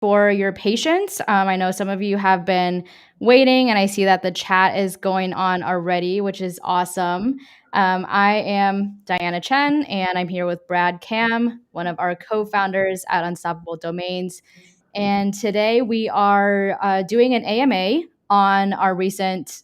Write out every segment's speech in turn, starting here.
for your patience. I know some of you have been waiting, and I see that the chat is going on already, which is awesome. I am Diana Chen, and I'm here with Brad Cam, one of our co-founders at Unstoppable Domains. And today we are doing an AMA on our recent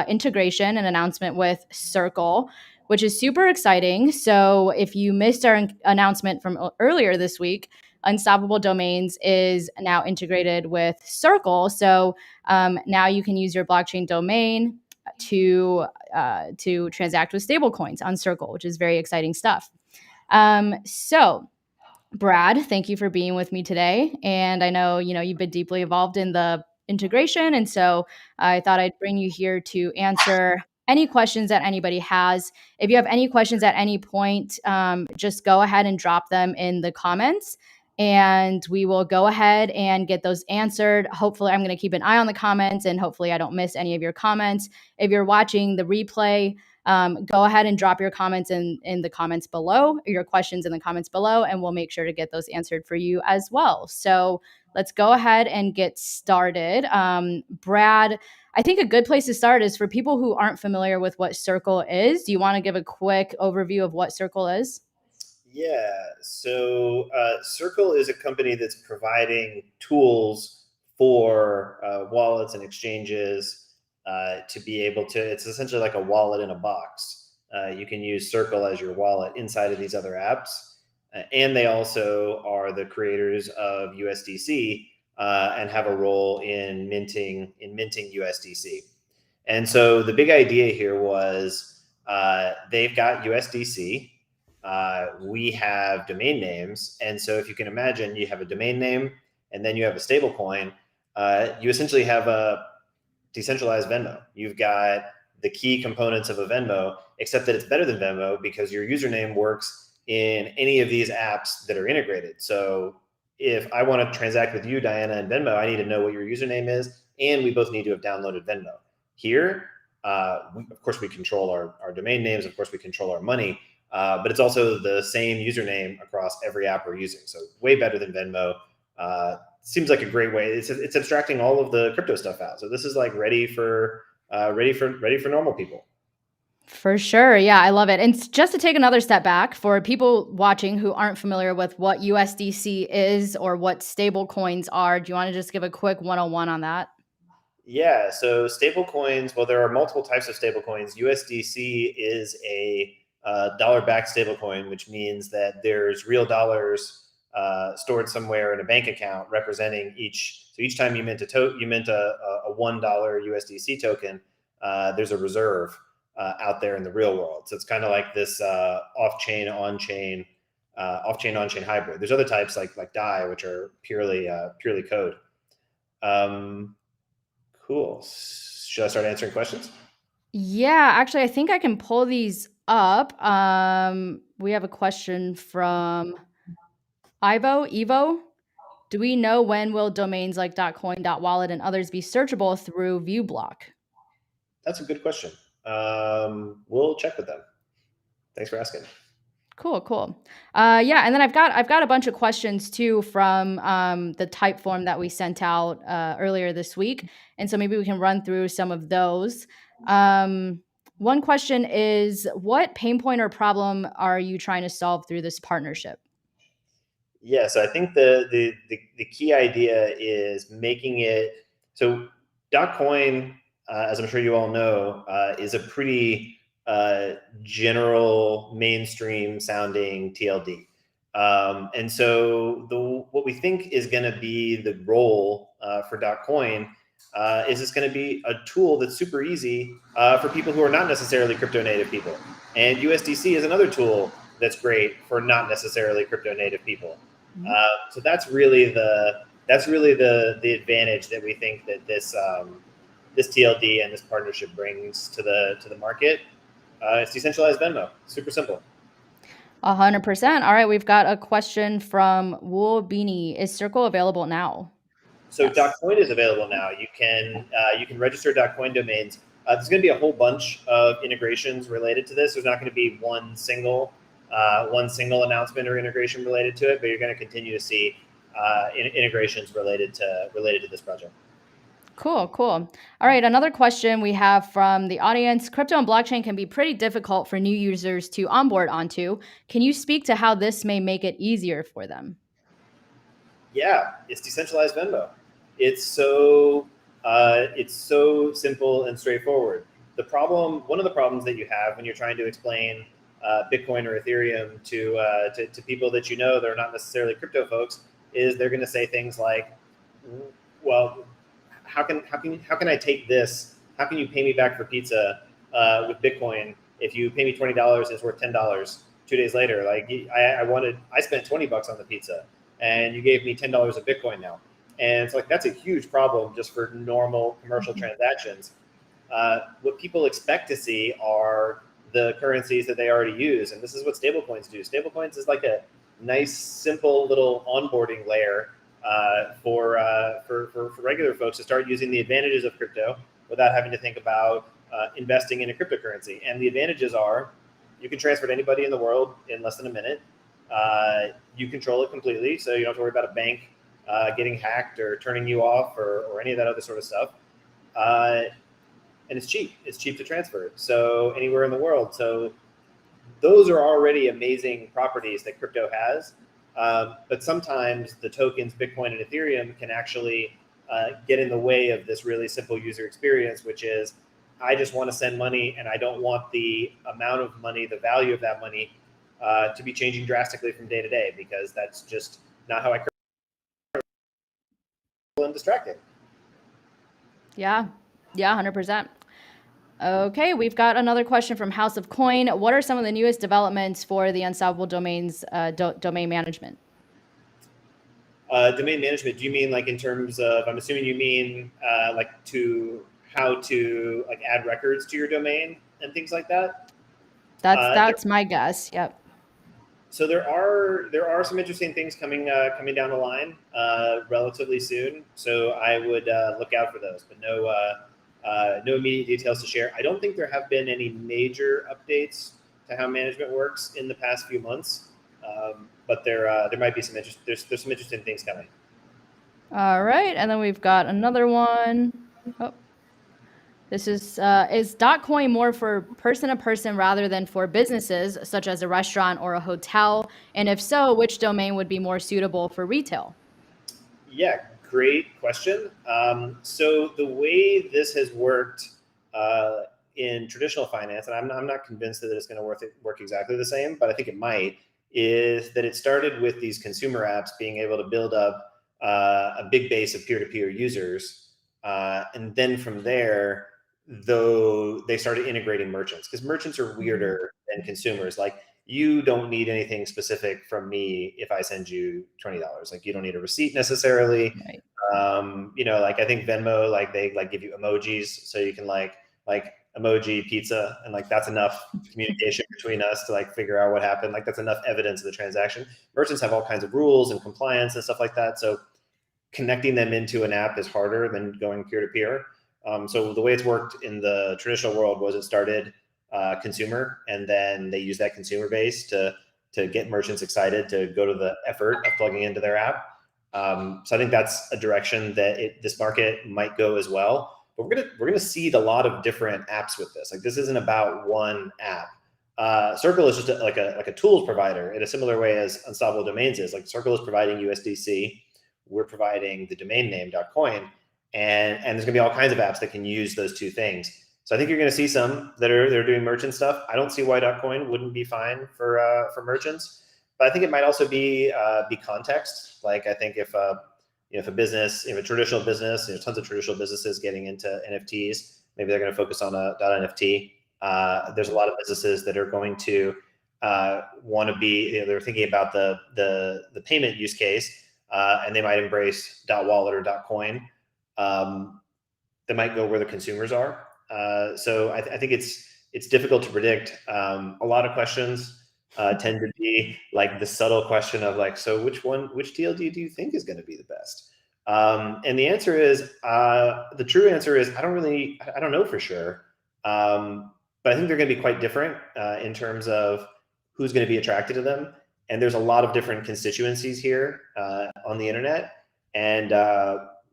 integration and announcement with Circle, which is super exciting. So if you missed our announcement from earlier this week, Unstoppable Domains is now integrated with Circle. So now you can use your blockchain domain to transact with stablecoins on Circle, which is very exciting stuff. So Brad, thank you for being with me today. And I know, you've been deeply involved in the integration. And so I thought I'd bring you here to answer any questions that anybody has. If you have any questions at any point, just go ahead and drop them in the comments. And we will go ahead and get those answered. Hopefully, I'm going to keep an eye on the comments and hopefully I don't miss any of your comments. If you're watching the replay, go ahead and drop your comments in the comments below, or your questions in the comments below, and we'll make sure to get those answered for you as well. So let's go ahead and get started. Brad, I think a good place to start is for people who aren't familiar with what Circle is. Do you want to give a quick overview of what Circle is? Yeah, so Circle is a company that's providing tools for wallets and exchanges to be able to, it's essentially like a wallet in a box. You can use Circle as your wallet inside of these other apps. And they also are the creators of USDC and have a role in minting USDC. And so the big idea here was they've got USDC. We have domain names. And so if you can imagine, you have a domain name and then you have a stable coin, you essentially have a decentralized Venmo. You've got the key components of a Venmo, except that it's better than Venmo because your username works in any of these apps that are integrated. So if I want to transact with you, Diana, and Venmo, I need to know what your username is, and we both need to have downloaded Venmo. Here, of course, we control our domain names. Of course, we control our money. But it's also the same username across every app we're using. So way better than Venmo. Seems like a great way. It's abstracting all of the crypto stuff out. So this is like ready for normal people. For sure. Yeah, I love it. And just to take another step back for people watching who aren't familiar with what USDC is or what stable coins are, do you want to just give a quick 101 on that? Yeah, so stable coins, well, there are multiple types of stable coins. USDC is a dollar-backed stable coin, which means that there's real dollars stored somewhere in a bank account representing each. So each time you mint a $1 USDC token, there's a reserve out there in the real world. So it's kind of like this off-chain, on-chain hybrid. There's other types like DAI, which are purely code. Cool. Should I start answering questions? Yeah, actually, I think I can pull these up. We have a question from Evo. Do we know when will domains like .coin, .wallet, and others be searchable through ViewBlock? That's a good question. We'll check with them. Thanks for asking. Cool. Yeah, and then I've got a bunch of questions too from the type form that we sent out earlier this week, and so maybe we can run through some of those. One question is, what pain point or problem are you trying to solve through this partnership? Yeah, so I think the key idea is making it so. Coin, as I'm sure you all know, is a pretty general, mainstream sounding TLD. And so what we think is going to be the role for Coin is it's going to be a tool that's super easy for people who are not necessarily crypto native people. And USDC is another tool that's great for not necessarily crypto native people. Mm-hmm. So that's really the advantage that we think that this TLD and this partnership brings to the market. It's decentralized Venmo. Super simple. 100%. All right, we've got a question from Wool Beanie. Is Circle available now? So yes. .coin is available now. You can register .coin domains. There's going to be a whole bunch of integrations related to this. There's not going to be one single announcement or integration related to it, but you're going to continue to see integrations related to this project. Cool, cool. All right, another question we have from the audience. Crypto and blockchain can be pretty difficult for new users to onboard onto. Can you speak to how this may make it easier for them? Yeah, it's decentralized Venmo. It's so simple and straightforward. One of the problems that you have when you're trying to explain Bitcoin or Ethereum to people that that are not necessarily crypto folks, is they're going to say things like, "Well, how can I take this? How can you pay me back for pizza with Bitcoin if you pay me $20 and it's worth $10 2 days later? Like I spent $20 on the pizza and you gave me $10 of Bitcoin now." And it's like, that's a huge problem just for normal commercial transactions. What people expect to see are the currencies that they already use. And this is what stablecoins do. Stablecoins is like a nice, simple little onboarding layer for regular folks to start using the advantages of crypto without having to think about investing in a cryptocurrency. And the advantages are you can transfer to anybody in the world in less than a minute. You control it completely, so you don't have to worry about a bank getting hacked or turning you off or any of that other sort of stuff. And it's cheap. It's cheap to transfer, so anywhere in the world. So those are already amazing properties that crypto has. But sometimes the tokens, Bitcoin and Ethereum, can actually get in the way of this really simple user experience, which is I just want to send money and I don't want the amount of money, the value of that money to be changing drastically from day to day, because that's just not how I am distracted. Yeah, 100%. Okay, we've got another question from House of Coin. What are some of the newest developments for the Unstoppable Domains domain management? Domain management, do you mean like in terms of, I'm assuming you mean like to how to like add records to your domain and things like that? That's my guess. Yep. So there are some interesting things coming down the line relatively soon. So I would look out for those, but no immediate details to share. I don't think there have been any major updates to how management works in the past few months, but there might be some interest. There's some interesting things coming. All right, and then we've got another one. Oh. This is Dotcoin more for person to person rather than for businesses such as a restaurant or a hotel? And if so, which domain would be more suitable for retail? Yeah, great question. So the way this has worked in traditional finance, and I'm not convinced that it's going to work exactly the same, but I think it might, is that it started with these consumer apps being able to build up a big base of peer-to-peer users. And then from there, though, they started integrating merchants, because merchants are weirder than consumers. Like, you don't need anything specific from me if I send you $20. Like, you don't need a receipt necessarily. Right. Like I think Venmo, like they like give you emojis, so you can like emoji pizza, and like that's enough communication between us to like figure out what happened. Like that's enough evidence of the transaction. Merchants have all kinds of rules and compliance and stuff like that. So connecting them into an app is harder than going peer to peer. So the way it's worked in the traditional world was it started consumer, and then they use that consumer base to get merchants excited to go to the effort of plugging into their app. So I think that's a direction that this market might go as well. But we're gonna seed a lot of different apps with this. Like, this isn't about one app. Circle is just like a tools provider in a similar way as Unstoppable Domains is. Like, Circle is providing USDC, we're providing the domain name .coin, and there's gonna be all kinds of apps that can use those two things. So I think you're going to see some that are doing merchant stuff. I don't see why .coin wouldn't be fine for merchants, but I think it might also be context. Like, I think if a business, a traditional business, tons of traditional businesses getting into NFTs, maybe they're going to focus on a .nft. There's a lot of businesses that are going to want to be, they're thinking about the payment use case, and they might embrace .wallet or .coin. They might go where the consumers are. So I think it's difficult to predict. A lot of questions tend to be like the subtle question of like, so which TLD do you think is going to be the best? And the answer is, the true answer is, I don't know for sure. But I think they're going to be quite different in terms of who's going to be attracted to them. And there's a lot of different constituencies here on the internet. And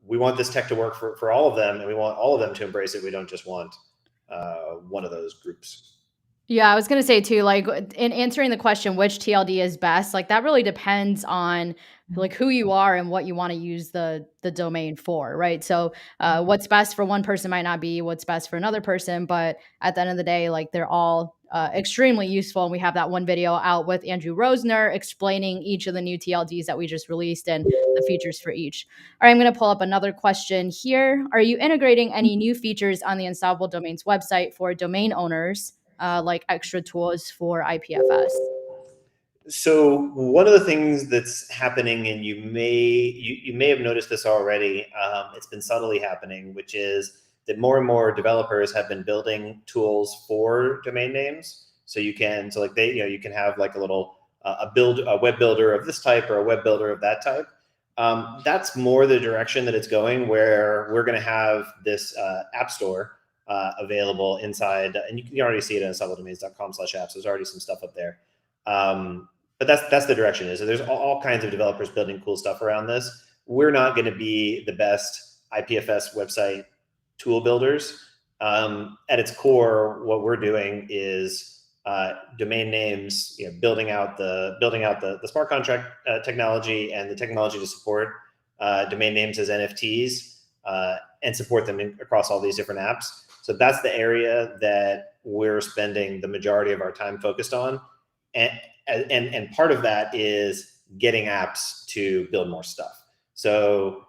we want this tech to work for all of them, and we want all of them to embrace it. We don't just want one of those groups. Yeah, I was gonna say too, like in answering the question which TLD is best, like that really depends on like who you are and what you want to use the domain for, right? So what's best for one person might not be what's best for another person, but at the end of the day, like they're all extremely useful. And we have that one video out with Andrew Rosner explaining each of the new TLDs that we just released and the features for each. All right, I'm going to pull up another question here. Are you integrating any new features on the Unstoppable Domains website for domain owners? Like extra tools for IPFS? So one of the things that's happening, and you may have noticed this already, it's been subtly happening, which is that more and more developers have been building tools for domain names. So you can, so like they, you can have like a little a web builder of this type or a web builder of that type. That's more the direction that it's going, where we're going to have this app store available inside, and you can already see it at unstoppabledomains.com/apps. There's already some stuff up there. But that's the direction is. So there's all kinds of developers building cool stuff around this. We're not going to be the best IPFS website tool builders. At its core, what we're doing is domain names, building out the smart contract technology and the technology to support domain names as NFTs and support them across all these different apps. So that's the area that we're spending the majority of our time focused on. And part of that is getting apps to build more stuff. So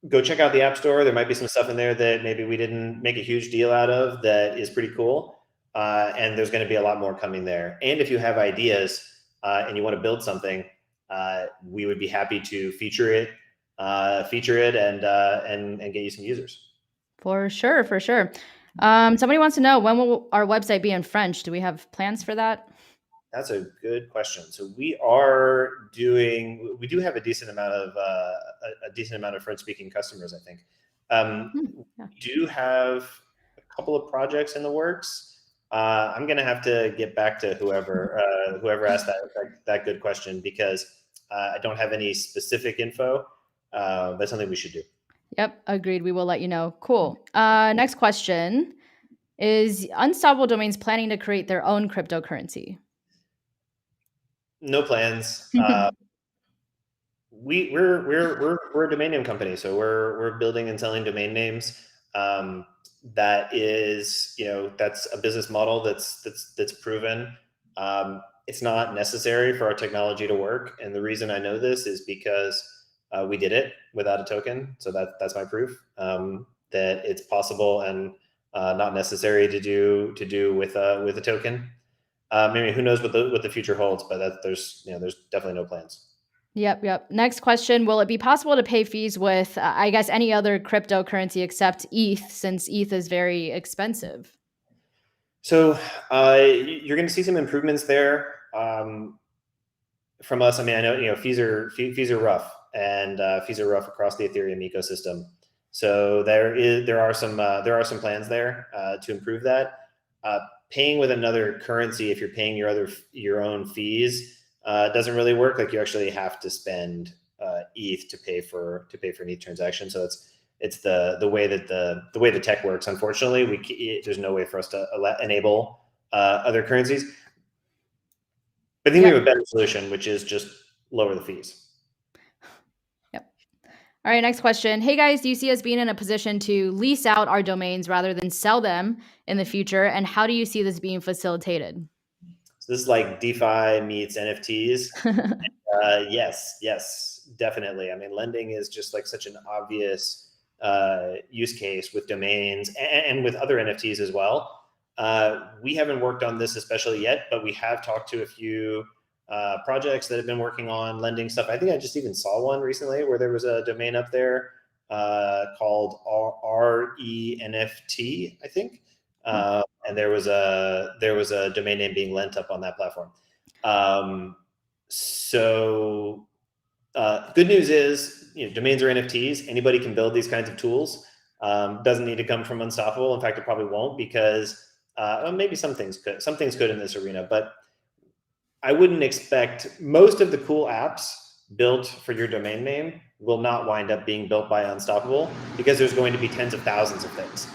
go check out the App Store. There might be some stuff in there that maybe we didn't make a huge deal out of that is pretty cool. And there's going to be a lot more coming there. And if you have ideas and you want to build something, we would be happy to feature it and get you some users. For sure, for sure. Somebody wants to know, when will our website be in French? Do we have plans for that? That's a good question. So we do have a decent amount of French speaking customers, I think. Yeah. We do have a couple of projects in the works. I'm going to have to get back to whoever asked that good question, because I don't have any specific info. That's something we should do. Yep, agreed. We will let you know. Cool. Next question is Unstoppable Domains planning to create their own cryptocurrency? No plans. We're a domain name company, so we're building and selling domain names. That is, that's a business model that's proven. It's not necessary for our technology to work, and the reason I know this is because we did it without a token. So that's my proof that it's possible and not necessary to do with a token. Maybe who knows what the future holds, but there's definitely no plans. Yep. Next question. Will it be possible to pay fees with, I guess, any other cryptocurrency except ETH, since ETH is very expensive? So you're going to see some improvements there from us. I mean, I know fees are rough, and fees are rough across the Ethereum ecosystem. So there are some plans there to improve that. Paying with another currency, if you're paying your own fees, doesn't really work. Like, you actually have to spend ETH to pay for an ETH transaction. So it's the way that the tech works. Unfortunately, there's no way for us to enable other currencies. But I think we have a better solution, which is just lower the fees. Yep. All right, next question. Hey guys, do you see us being in a position to lease out our domains rather than sell them in the future? And how do you see this being facilitated? So this is like DeFi meets NFTs. Yes, definitely. I mean, lending is just like such an obvious use case with domains and with other NFTs as well. We haven't worked on this especially yet, but we have talked to a few projects that have been working on lending stuff. I think I just even saw one recently where there was a domain up there called RENFT, I think. And there was a domain name being lent up on that platform. So good news is, domains are NFTs. Anybody can build these kinds of tools. Doesn't need to come from Unstoppable. In fact, it probably won't, because maybe some things could in this arena. But I wouldn't expect most of the cool apps built for your domain name will not wind up being built by Unstoppable because there's going to be tens of thousands of things.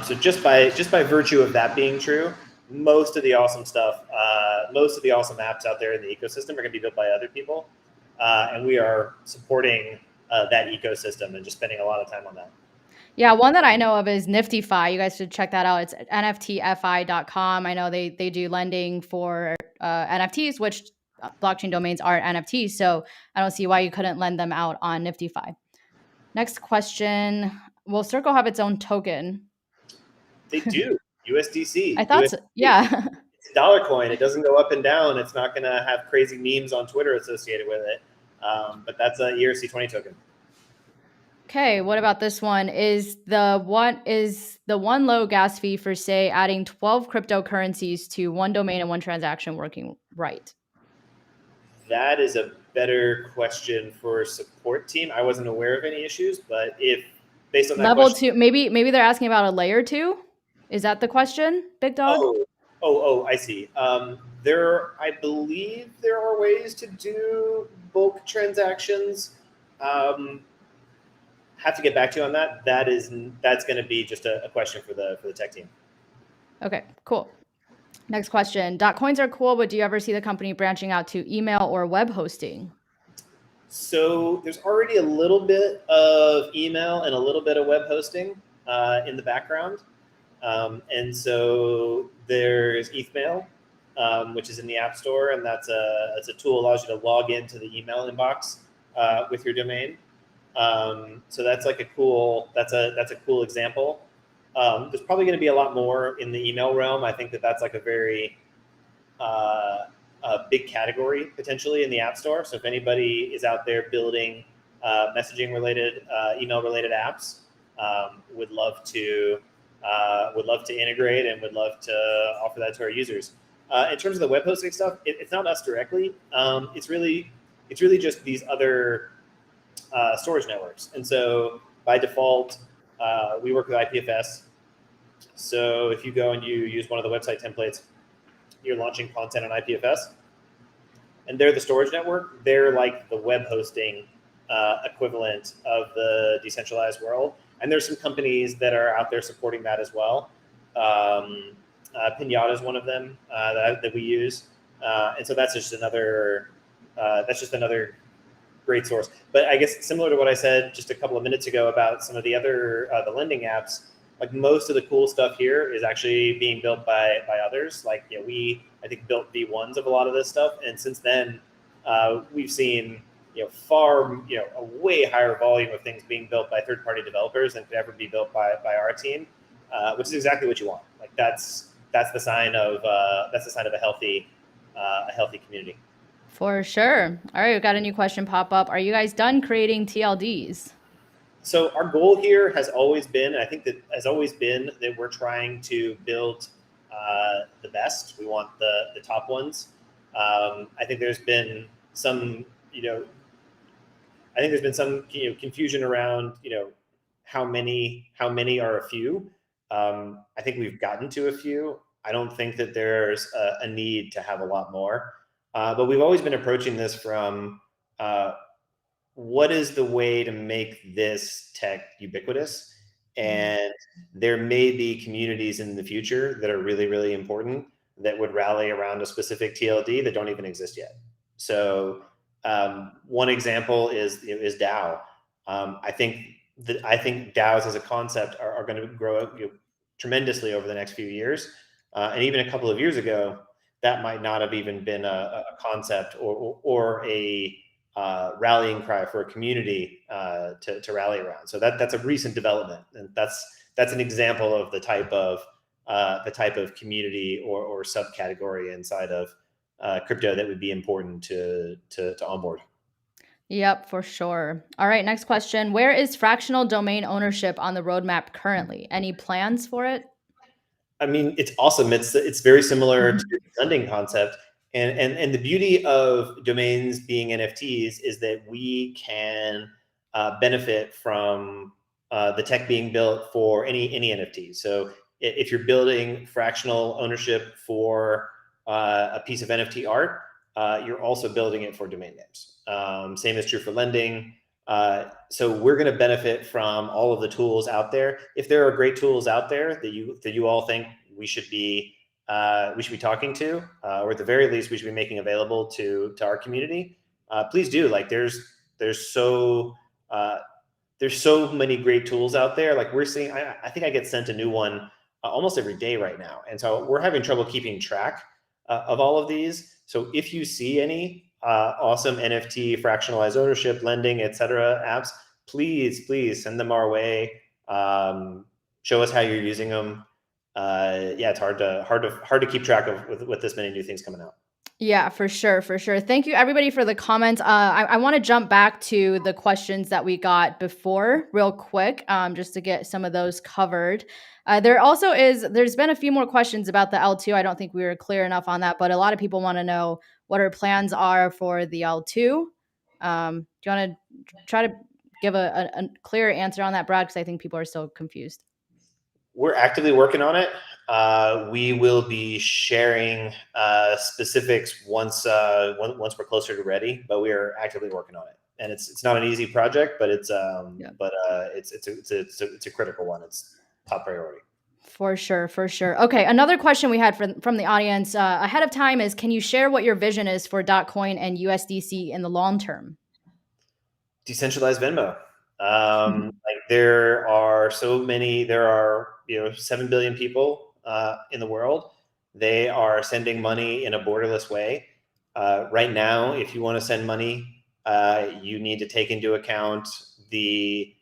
So just by virtue of that being true, most of the awesome stuff, most of the awesome apps out there in the ecosystem are going to be built by other people, and we are supporting that ecosystem and just spending a lot of time on that. Yeah, one that I know of is Niftyfi. You guys should check that out. It's nftfi.com. I know they do lending for NFTs, which blockchain domains aren't NFTs. So I don't see why you couldn't lend them out on Niftyfi. Next question. Will Circle have its own token? They do. I USDC. thought so. Yeah. It's a dollar coin. It doesn't go up and down. It's not going to have crazy memes on Twitter associated with it. But that's a ERC20 token. Okay, what about this one? Is the one low gas fee for, say, adding 12 cryptocurrencies to one domain and one transaction working right? That is a better question for support team. I wasn't aware of any issues, but if based on that Level question, 2, maybe they're asking about a layer 2. Is that the question, Big Dog? I see. I believe there are ways to do bulk transactions. Have to get back to you on that. That's going to be just a question for the tech team. Okay, cool. Next question. Coins are cool, but do you ever see the company branching out to email or web hosting? So there's already a little bit of email and a little bit of web hosting in the background. And so there's ETHMail, which is in the App Store, and that's a tool that allows you to log into the email inbox with your domain. So that's like a cool example. There's probably going to be a lot more in the email realm. I think that's like a very a big category potentially in the App Store. So if anybody is out there building messaging related, email related apps, would love to integrate and would love to offer that to our users. In terms of the web hosting stuff, it's not us directly. It's really just these other storage networks. And so by default, we work with IPFS. So if you go and you use one of the website templates, you're launching content on IPFS, and they're the storage network. They're like the web hosting equivalent of the decentralized world. And there's some companies that are out there supporting that as well. Pinata is one of them that we use, and so that's just another great source. But I guess similar to what I said just a couple of minutes ago about some of the other the lending apps, like most of the cool stuff here is actually being built by others. Like we I think built V1s of a lot of this stuff, and since then we've seen a way higher volume of things being built by third-party developers than could ever be built by our team, which is exactly what you want. Like that's the sign of a healthy community. For sure. All right, we've got a new question pop up. Are you guys done creating TLDs? So our goal here has always been, and I think that we're trying to build the best. We want the top ones. I think there's been some, confusion around, how many are a few. I think we've gotten to a few. I don't think that there's a need to have a lot more. But we've always been approaching this from what is the way to make this tech ubiquitous? And there may be communities in the future that are really, really important that would rally around a specific TLD that don't even exist yet. So one example is DAO. I think DAOs as a concept are going to grow tremendously over the next few years. And even a couple of years ago, that might not have even been a concept or a rallying cry for a community to rally around. So that's a recent development, and that's an example of the type of community or subcategory inside of crypto that would be important to onboard. Yep, for sure. All right, next question. Where is fractional domain ownership on the roadmap currently? Any plans for it? I mean, it's awesome. It's very similar to the lending concept. And the beauty of domains being NFTs is that we can benefit from the tech being built for any NFT. So if you're building fractional ownership for a piece of NFT art, you're also building it for domain names. Same is true for lending. So we're going to benefit from all of the tools out there. If there are great tools out there that you all think we should be talking to, or at the very least we should be making available to our community, please do. Like there's so many great tools out there. Like we're seeing, I think I get sent a new one almost every day right now, and so we're having trouble keeping track of all of these. So if you see any awesome NFT, fractionalized ownership, lending, etc. apps, please send them our way. Show us how you're using them. Yeah, it's hard to keep track of with this many new things coming out. Yeah, for sure, for sure. Thank you, everybody, for the comments. I want to jump back to the questions that we got before real quick, just to get some of those covered. There's been a few more questions about the L2. I don't think we were clear enough on that, but a lot of people want to know what our plans are for the L2. Do you want to try to give a clear answer on that, Brad? Because I think people are still confused. We're actively working on it. We will be sharing specifics once we're closer to ready, but we are actively working on it. And it's not an easy project, but it's a critical one. It's top priority. For sure, for sure. Okay, another question we had from the audience ahead of time is, can you share what your vision is for Dotcoin and USDC in the long term? Decentralized Venmo. Like there are 7 billion people in the world. They are sending money in a borderless way. Right now, if you want to send money, you need to take into account the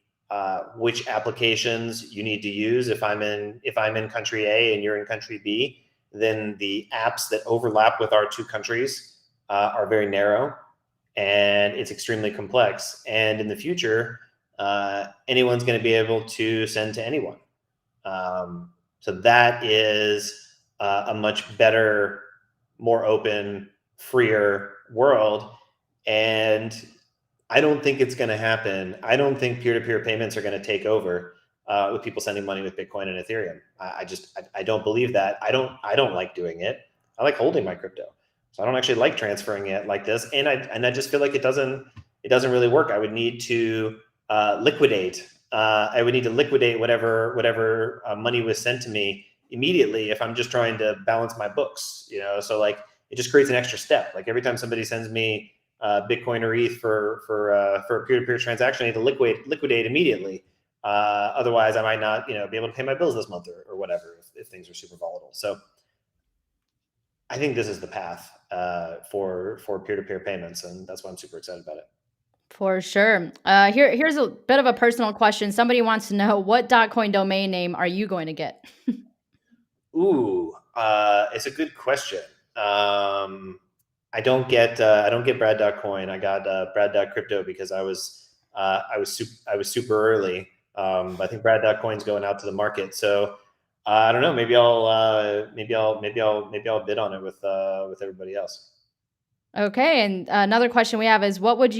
which applications you need to use. If I'm in country A and you're in country B, then the apps that overlap with our two countries are very narrow, and it's extremely complex. And in the future, anyone's going to be able to send to anyone. So that is a much better, more open, freer world. And I don't think it's going to happen. I don't think peer-to-peer payments are going to take over with people sending money with Bitcoin and Ethereum. I don't believe that. I don't like doing it. I like holding my crypto. So I don't actually like transferring it like this. And I just feel like it doesn't really work. I would need to liquidate. I would need to liquidate whatever money was sent to me immediately if I'm just trying to balance my books, So like it just creates an extra step. Like every time somebody sends me Bitcoin or ETH for a peer-to-peer transaction, I need to liquidate immediately. Otherwise, I might not be able to pay my bills this month or whatever if things are super volatile. So I think this is the path for peer-to-peer payments, and that's why I'm super excited about it. For sure. Here's a bit of a personal question. Somebody wants to know, what .coin domain name are you going to get? Ooh, it's a good question. I don't get Brad.coin. I got Brad.crypto because I was super early. I think Brad.coin's going out to the market. So I don't know. Maybe I'll bid on it with everybody else. Okay, and another question we have is, what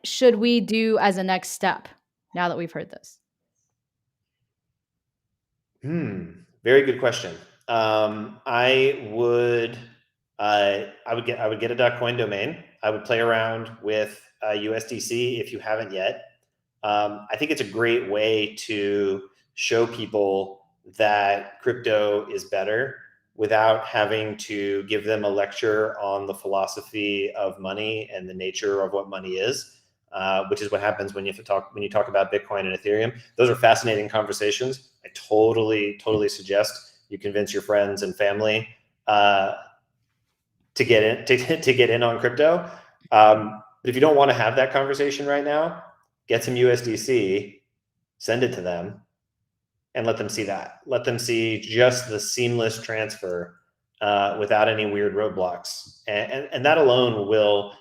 should we do as a next step now that we've heard this? Very good question. I would get a .coin domain. I would play around with USDC if you haven't yet. I think it's a great way to show people that crypto is better without having to give them a lecture on the philosophy of money and the nature of what money is, which is what happens when you talk about Bitcoin and Ethereum. Those are fascinating conversations. I totally suggest you convince your friends and family to get in on crypto. But if you don't want to have that conversation right now, get some USDC, send it to them, and let them see that. Let them see just the seamless transfer without any weird roadblocks, and that alone will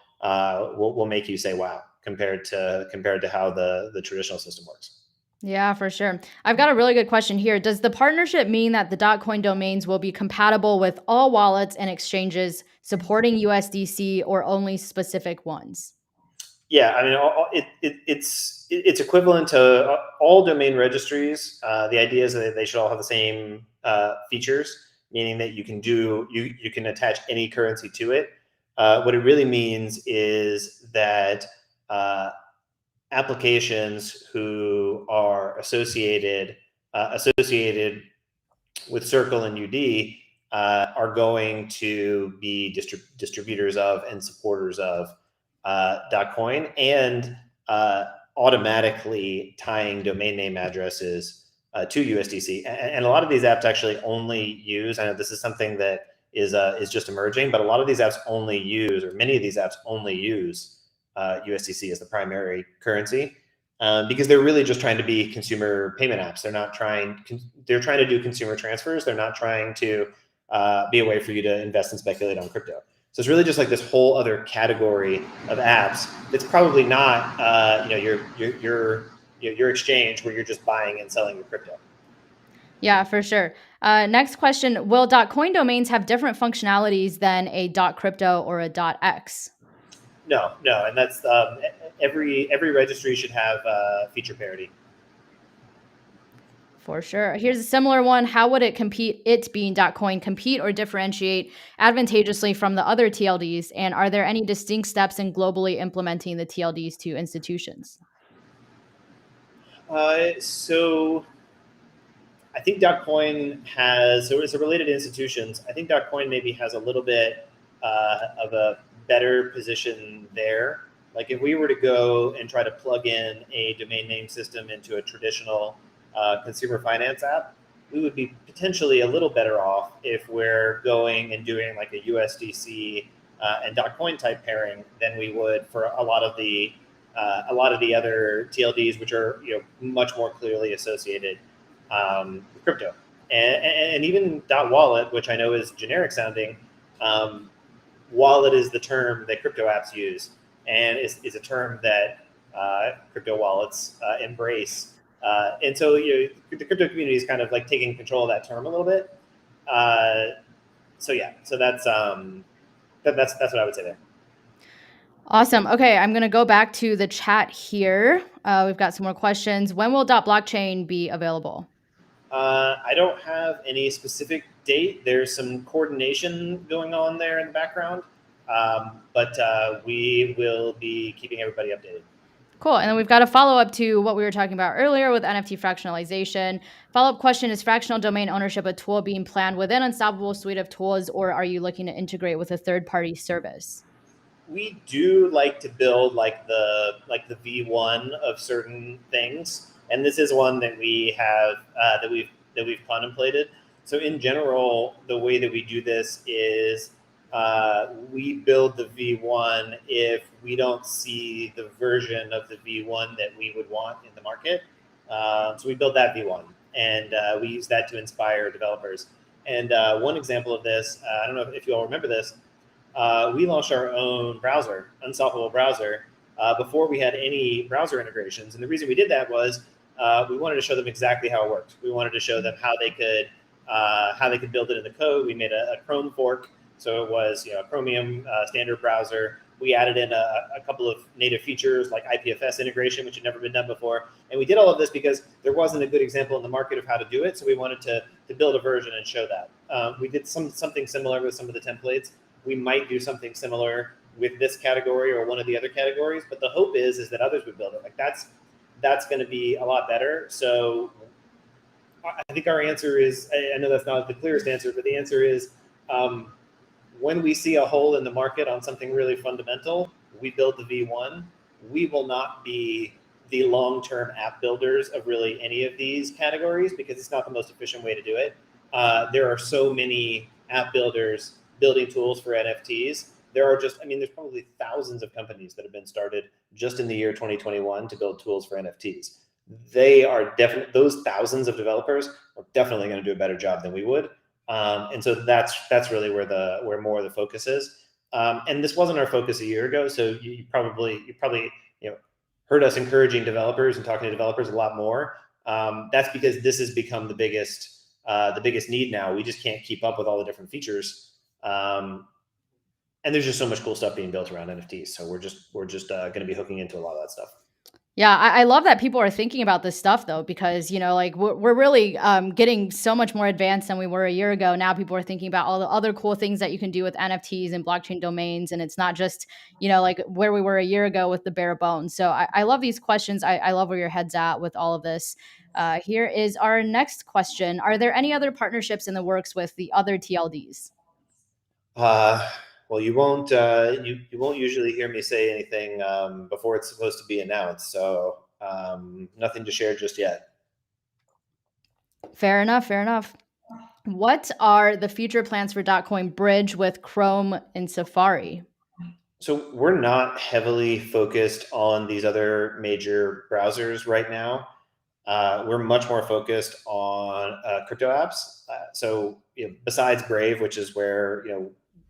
make you say wow compared to how the traditional system works. Yeah, for sure. I've got a really good question here. Does the partnership mean that the .coin domains will be compatible with all wallets and exchanges supporting USDC, or only specific ones? Yeah, I mean, it's equivalent to all domain registries. The idea is that they should all have the same features, meaning that you can attach any currency to it. What it really means is that applications who are associated with Circle and UD are going to be distributors of and supporters of .coin, and automatically tying domain name addresses to USDC. And a lot of these apps actually only use, I know this is something that is just emerging, but a lot of these apps only use, or many of these apps only use USDC as the primary currency. Because they're really just trying to be consumer payment apps. They're trying to do consumer transfers. They're not trying to be a way for you to invest and speculate on crypto. So it's really just like this whole other category of apps. It's probably not your exchange where you're just buying and selling your crypto. Yeah, for sure. Next question: will .coin domains have different functionalities than a .crypto or a .x? No, and that's every registry should have feature parity. For sure. Here's a similar one. How would it being .coin, compete or differentiate advantageously from the other TLDs? And are there any distinct steps in globally implementing the TLDs to institutions? So I think .coin so it's related to institutions. I think .coin maybe has a little bit of a better position there. Like if we were to go and try to plug in a domain name system into a traditional consumer finance app, we would be potentially a little better off if we're going and doing like a USDC and .coin type pairing than we would for a lot of the other TLDs, which are much more clearly associated with crypto. And even .wallet, which I know is generic sounding, wallet is the term that crypto apps use, and is a term that crypto wallets embrace. And so the crypto community is kind of like taking control of that term a little bit. So that's what I would say there. Awesome. Okay, I'm going to go back to the chat here. We've got some more questions. When will .blockchain be available? I don't have any specific date. There's some coordination going on there in the background, but we will be keeping everybody updated. Cool. And then we've got a follow-up to what we were talking about earlier with NFT fractionalization. Follow-up question: is fractional domain ownership a tool being planned within Unstoppable suite of tools, or are you looking to integrate with a third-party service? We do like to build like the V1 of certain things, and this is one that we have that we've contemplated. So in general, the way that we do this is we build the V1 if we don't see the version of the V1 that we would want in the market. So we build that V1, and we use that to inspire developers. And one example of this, I don't know if you all remember this, we launched our own browser, Unstoppable Browser, before we had any browser integrations. And the reason we did that was we wanted to show them exactly how it worked. We wanted to show them how they could build it in the code. We made a Chrome fork, so it was a Chromium standard browser. We added in a couple of native features like IPFS integration, which had never been done before. And we did all of this because there wasn't a good example in the market of how to do it. So we wanted to build a version and show that. We did something similar with some of the templates. We might do something similar with this category or one of the other categories, but the hope is that others would build it. Like that's going to be a lot better. So I think our answer is, I know that's not the clearest answer, but the answer is when we see a hole in the market on something really fundamental, we build the V1. We will not be the long-term app builders of really any of these categories because it's not the most efficient way to do it. There are so many app builders building tools for NFTs. There's probably thousands of companies that have been started just in the year 2021 to build tools for NFTs. Those thousands of developers are definitely going to do a better job than we would. And so that's really where more of the focus is. And this wasn't our focus a year ago. So you probably heard us encouraging developers and talking to developers a lot more. That's because this has become the biggest need now. We just can't keep up with all the different features. And there's just so much cool stuff being built around NFTs. So we're just going to be hooking into a lot of that stuff. Yeah, I love that people are thinking about this stuff though, because like we're really getting so much more advanced than we were a year ago. Now people are thinking about all the other cool things that you can do with NFTs and blockchain domains, and it's not just like where we were a year ago with the bare bones. So I love these questions. I love where your head's at with all of this. Here is our next question: Are there any other partnerships in the works with the other TLDs? Uh, well, you won't usually hear me say anything before it's supposed to be announced, so nothing to share just yet. Fair enough. Fair enough. What are the future plans for Dotcoin Bridge with Chrome and Safari? So we're not heavily focused on these other major browsers right now. We're much more focused on crypto apps. Besides Brave, which is where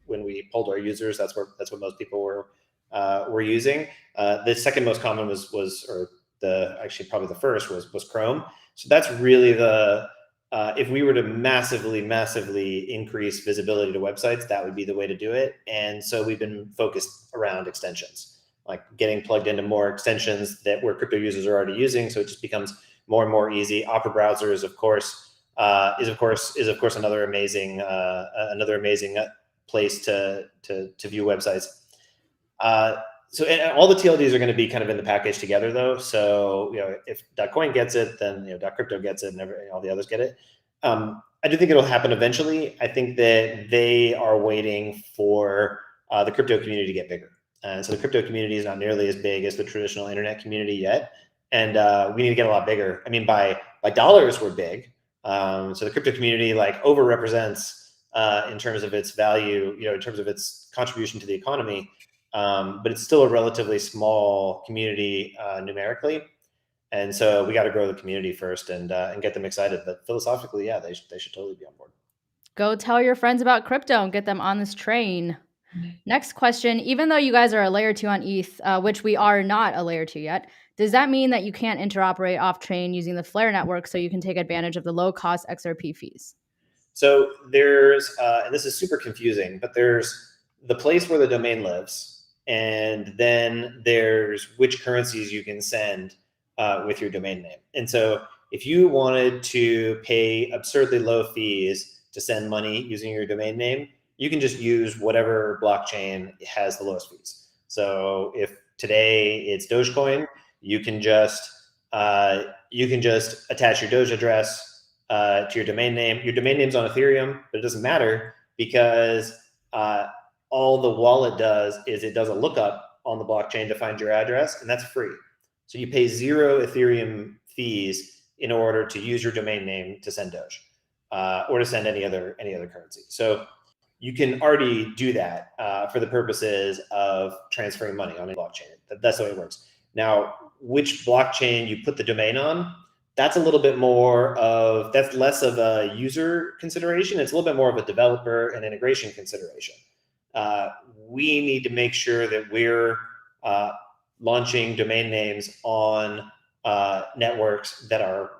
when we polled our users, that's what most people were using. The second most common was or the actually probably the first was Chrome. So that's really the if we were to massively increase visibility to websites, that would be the way to do it. And so we've been focused around extensions, like getting plugged into more extensions that where crypto users are already using. So it just becomes more and more easy. Opera browser is of course another amazing place to view websites. And all the TLDs are going to be kind of in the package together, though. So if .coin gets it, then .crypto gets it, and all the others get it. I do think it'll happen eventually. I think that they are waiting for the crypto community to get bigger. And so the crypto community is not nearly as big as the traditional internet community yet, and we need to get a lot bigger. I mean, by dollars, we're big. So the crypto community like overrepresents in terms of its value, in terms of its contribution to the economy. But it's still a relatively small community numerically, and so we got to grow the community first and get them excited. But philosophically, yeah, they should totally be on board. Go tell your friends about crypto and get them on this train. Next question: Even though you guys are a layer 2 on ETH, which we are not a layer 2 yet, does that mean that you can't interoperate off chain using the Flare network so you can take advantage of the low cost XRP fees? So there's, and this is super confusing, but there's the place where the domain lives, and then there's which currencies you can send with your domain name. And so if you wanted to pay absurdly low fees to send money using your domain name, you can just use whatever blockchain has the lowest fees. So if today it's Dogecoin, you can just attach your Doge address to your domain name. Your domain name's on Ethereum, but it doesn't matter because all the wallet does is it does a lookup on the blockchain to find your address, and that's free. So you pay 0 Ethereum fees in order to use your domain name to send Doge or to send any other currency. So you can already do that for the purposes of transferring money on a blockchain. That's the way it works. Now, which blockchain you put the domain on, that's a little bit that's less of a user consideration. It's a little bit more of a developer and integration consideration. We need to make sure that we're launching domain names on networks that are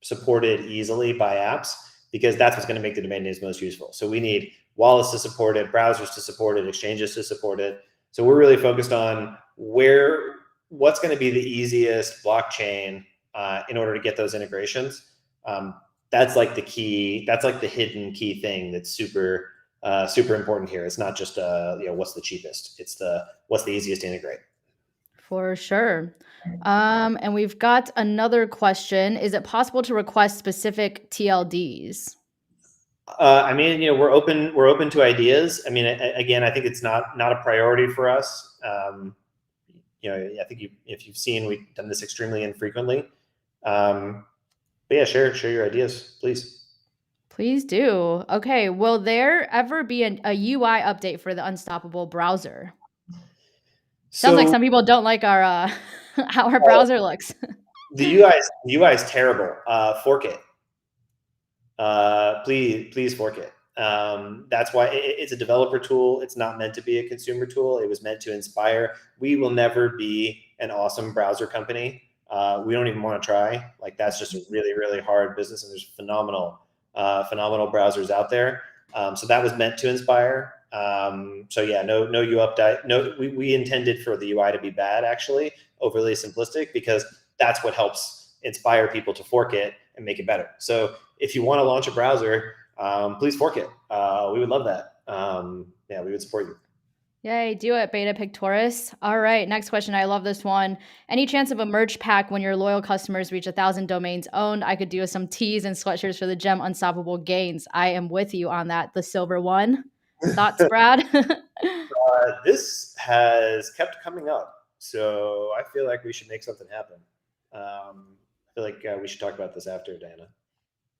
supported easily by apps, because that's what's going to make the domain names most useful. So we need wallets to support it, browsers to support it, exchanges to support it. So we're really focused on what's going to be the easiest blockchain in order to get those integrations. That's like the key. That's like the hidden key thing that's super important here. It's not just what's the cheapest. It's what's the easiest to integrate. For sure. And we've got another question: Is it possible to request specific TLDs? I mean, we're open to ideas. I mean, again, I think it's not a priority for us. I think if you've seen, we've done this extremely infrequently. But yeah, share your ideas, please. Please do. Okay. Will there ever be a UI update for the Unstoppable browser? Sounds like So some people don't like our how our browser looks. the UI is terrible. Fork it. Please fork it. That's why it's a developer tool. It's not meant to be a consumer tool. It was meant to inspire. We will never be an awesome browser company. We don't even want to try. Like, that's just a really, really hard business, and there's phenomenal browsers out there. So that was meant to inspire. So yeah, no UI update. No, we intended for the UI to be bad, actually. overly simplistic, because that's what helps inspire people to fork it and make it better. So if you want to launch a browser, please fork it. We would love that. Yeah, we would support you. Yay, do it, Beta Pictoris. All right, next question. I love this one. Any chance of a merch pack when your loyal customers reach 1,000 domains owned? I could do some tees and sweatshirts for the Gem Unstoppable Gains. I am with you on that. The silver one. Thoughts, Brad? This has kept coming up, so I feel like we should make something happen. I feel like we should talk about this after, Diana.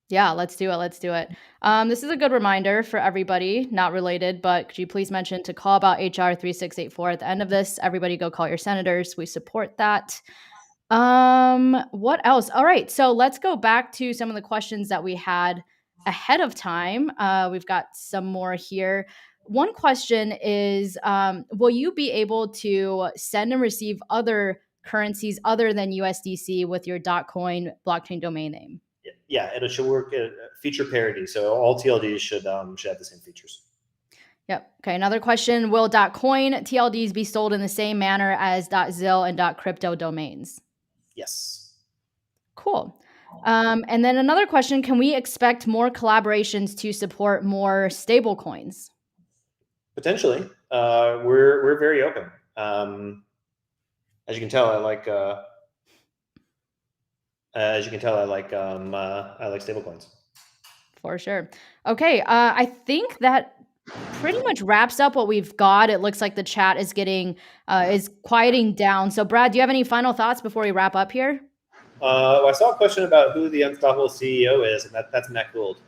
Yeah, let's do it. Let's do it. This is a good reminder for everybody, not related, but could you please mention to call about HR 3684 at the end of this? Everybody go call your senators. We support that. What else? All right. So let's go back to some of the questions that we had ahead of time. We've got some more here. One question is, will you be able to send and receive other currencies other than USDC with your .coin blockchain domain name? Yeah, it should work feature parity. So all TLDs should have the same features. Yep. Okay. Another question. Will .coin TLDs be sold in the same manner as .zil and .crypto domains? Yes. Cool. And then another question, can we expect more collaborations to support more stable coins? Potentially. We're very open. As you can tell, I like stablecoins. For sure. Okay. I think that pretty much wraps up what we've got. It looks like the chat is getting is quieting down. So Brad, do you have any final thoughts before we wrap up here? I saw a question about who the Unstoppable CEO is, and that's Matt Gould.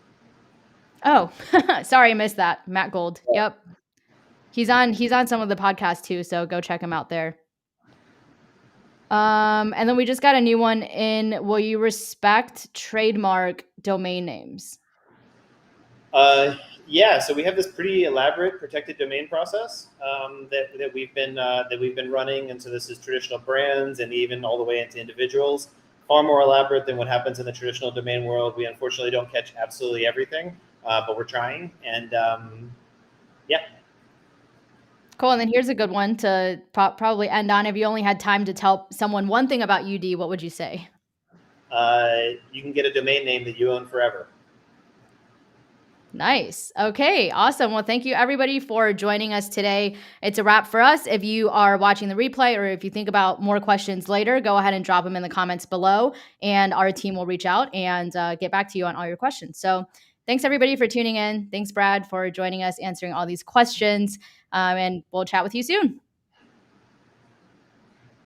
Oh, sorry, I missed that. Matt Gould. Yep. He's on some of the podcasts too, so go check him out there. And then we just got a new one in. Will you respect trademark domain names? Yeah, so we have this pretty elaborate protected domain process that we've been running, and so this is traditional brands and even all the way into individuals. Far more elaborate than what happens in the traditional domain world. We unfortunately don't catch absolutely everything, but we're trying, and yeah. Cool. And then here's a good one to probably end on. If you only had time to tell someone one thing about UD, what would you say? You can get a domain name that you own forever. Nice. Okay, awesome. Well, thank you everybody for joining us today. It's a wrap for us. If you are watching the replay or if you think about more questions later, go ahead and drop them in the comments below and our team will reach out and get back to you on all your questions. So thanks everybody for tuning in. Thanks, Brad, for joining us, answering all these questions. And we'll chat with you soon.